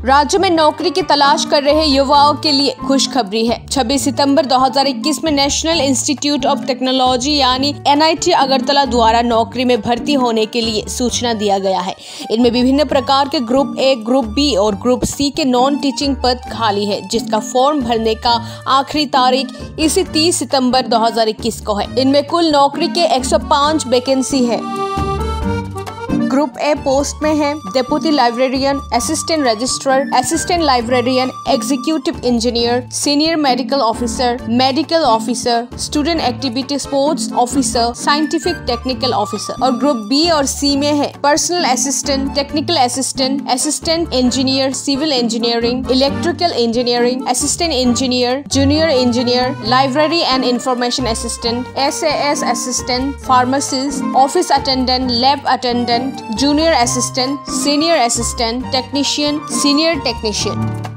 राज्य में नौकरी की तलाश कर रहे युवाओं के लिए खुशखबरी है। 26 सितंबर 2021 में नेशनल इंस्टीट्यूट ऑफ टेक्नोलॉजी यानी NIT अगरतला द्वारा नौकरी में भर्ती होने के लिए सूचना दिया गया है। इनमें विभिन्न प्रकार के ग्रुप ए, ग्रुप बी और ग्रुप सी के नॉन टीचिंग पद खाली है, जिसका फॉर्म भरने का आखिरी तारीख इसी 30 सितंबर 2021 को है। इनमें कुल नौकरी के 105 वैकेंसी है। ग्रुप ए पोस्ट में है deputy librarian, assistant registrar, assistant librarian, executive engineer, senior medical officer, student activity sports officer, scientific technical officer. और ग्रुप बी और सी में है personal assistant, technical assistant, assistant engineer, civil engineering, electrical engineering, assistant engineer, junior engineer, library and information assistant, SAS assistant, pharmacist, office attendant, lab attendant, junior assistant, senior assistant, technician, senior technician.